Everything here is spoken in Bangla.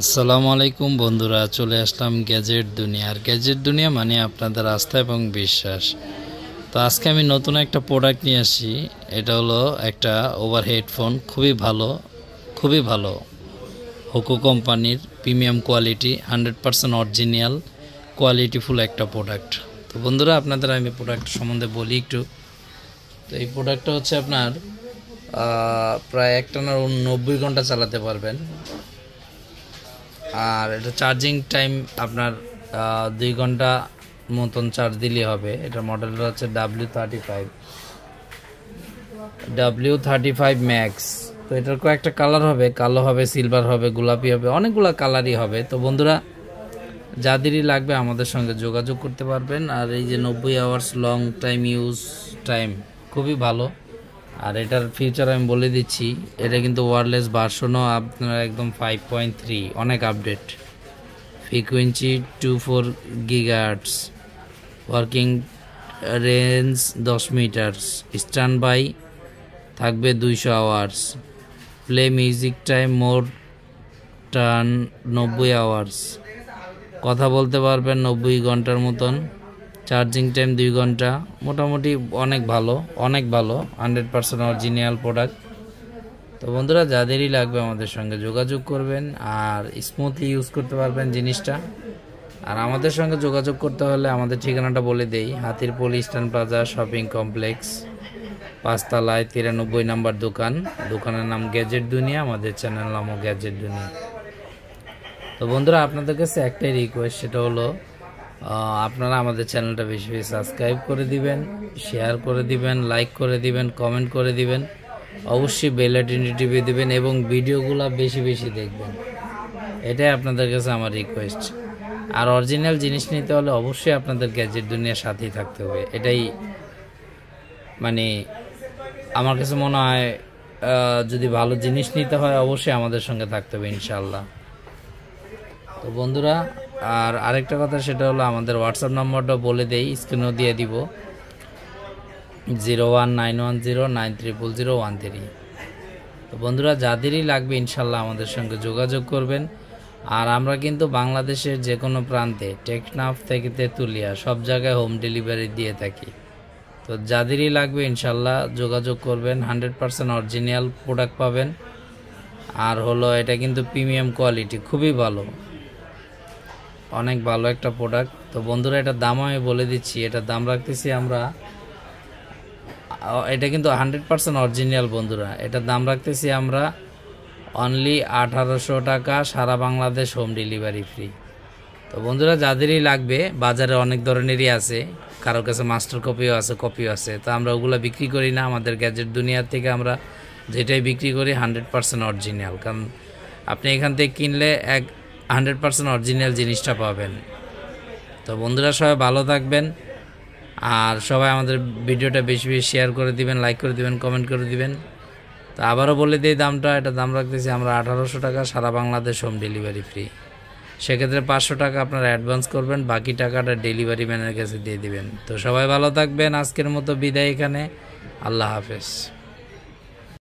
আসসালামু আলাইকুম বন্ধুরা, চলে আসলাম গ্যাজেট দুনিয়া। আর গ্যাজেট দুনিয়া মানে আপনাদের আস্থা এবং বিশ্বাস। তো আজকে আমি নতুন একটা প্রোডাক্ট নিয়ে আসি। এটা হলো একটা ওভার হেডফোন, খুবই ভালো হোকো কোম্পানির প্রিমিয়াম কোয়ালিটি, 100% অরিজিনাল কোয়ালিটিফুল একটা প্রোডাক্ট। তো বন্ধুরা, আপনাদের আমি প্রোডাক্ট সম্বন্ধে বলি একটু। তো এই প্রোডাক্টটা হচ্ছে আপনার প্রায় একটানা 90 ঘন্টা চালাতে পারবেন। আর এটা চার্জিং টাইম আপনার 2 ঘন্টা মতন চার্জ দিলে হবে। এটার মডেলটা হচ্ছে W35 ম্যাক্স। তো এটার কয়েকটা কালার হবে, কালো হবে, সিলভার হবে, গোলাপি হবে, অনেকগুলো কালারই হবে। তো বন্ধুরা, যাদেরই লাগবে আমাদের সঙ্গে যোগাযোগ করতে পারবেন। আর এই যে 90 hours long time use time, খুবই ভালো। আর এটার ফিচার আমি বলে দিচ্ছি, এটা কিন্তু ওয়্যারলেস ভার্সনও আপনার একদম 5.3, অনেক update. Frequency 24 gigahertz, working range 10 metre, standby থাকবে 200 hours, play music time more than 90 hours, কথা বলতে পারবেন 90 ঘন্টার মতন, চার্জিং টাইম 2 ঘন্টা। মোটামুটি অনেক ভালো 100% অরিজিনাল প্রোডাক্ট। তো বন্ধুরা, যাদেরই লাগবে আমাদের সঙ্গে যোগাযোগ করবেন, আর স্মুথলি ইউজ করতে পারবেন জিনিসটা। আর আমাদের সঙ্গে যোগাযোগ করতে হলে আমাদের ঠিকানাটা বলে দেই, Hatirpool Eastern Plaza shopping complex, 5 তলায় 93 নম্বর দোকান। দোকানের নাম গ্যাজেট দুনিয়া, আমাদের চ্যানেল নামও গ্যাজেট দুনিয়া। তো বন্ধুরা, আপনাদের কাছে একটাই রিকোয়েস্ট, সেটা হলো আপনারা আমাদের চ্যানেলটা বেশি বেশি সাবস্ক্রাইব করে দিবেন, শেয়ার করে দিবেন, লাইক করে দিবেন, কমেন্ট করে দিবেন, অবশ্যই বেল আইকনটি টিপে দিবেন এবং ভিডিওগুলো বেশি বেশি দেখবেন। এটাই আপনাদের কাছে আমার রিকোয়েস্ট। আর অরিজিনাল জিনিস নিতে হলে অবশ্যই আপনাদের গ্যাজেট দুনিয়ার সাথেই থাকতে হবে। এটাই মানে আমার কাছে মনে হয়, যদি ভালো জিনিস নিতে হয় অবশ্যই আমাদের সঙ্গে থাকতে হবে ইনশাআল্লাহ। তো বন্ধুরা, আর আরেকটা কথা, সেটা হলো আমাদের হোয়াটসঅ্যাপ নম্বরটা বলে দেই, স্ক্রিনেও দিয়ে দিব, 01910930013। তো বন্ধুরা, যাদেরই লাগবে ইনশাল্লাহ আমাদের সঙ্গে যোগাযোগ করবেন। আর আমরা কিন্তু বাংলাদেশের যে কোনো প্রান্তে, টেকনাফ থেকে তেঁতুলিয়া, সব জায়গায় হোম ডেলিভারি দিয়ে থাকি। তো যাদেরই লাগবে ইনশাল্লাহ যোগাযোগ করবেন, 100% অরিজিনাল প্রোডাক্ট পাবেন। আর হলো এটা কিন্তু প্রিমিয়াম কোয়ালিটি, খুবই ভালো, অনেক ভালো একটা প্রোডাক্ট। তো বন্ধুরা, এটার দাম আমি বলে দিচ্ছি। এটার দাম রাখতেছি আমরা, এটা কিন্তু 100% অরিজিনাল বন্ধুরা। এটার দাম রাখতেছি আমরা অনলি 1800 টাকা, সারা বাংলাদেশ হোম ডেলিভারি ফ্রি। তো বন্ধুরা, যাদেরই লাগবে, বাজারে অনেক ধরনেরই আছে, কারোর কাছে মাস্টার কপিও আছে, কপিও আছে। তো আমরা ওগুলো বিক্রি করি না। আমাদের গ্যাজেট দুনিয়ার থেকে আমরা যেটাই বিক্রি করি 100% অরিজিনাল। কারণ আপনি এখান থেকে কিনলে 100% অরিজিনাল জিনিসটা পাবেন। তো বন্ধুরা, সবাই ভালো থাকবেন। আর সবাই আমাদের ভিডিওটা বেশি বেশি শেয়ার করে দিবেন, লাইক করে দিবেন, কমেন্ট করে দিবেন। তো আবারও বলে দিই দামটা, এটা দাম রাখতেছি আমরা 1800 টাকা, সারা বাংলাদেশ হোম ডেলিভারি ফ্রি। সেক্ষেত্রে 500 টাকা আপনারা অ্যাডভান্স করবেন, বাকি টাকাটা ডেলিভারি ম্যানের কাছে দিয়ে দিবেন। তো সবাই ভালো থাকবেন। আজকের মতো বিদায় এখানে। আল্লাহ হাফেজ।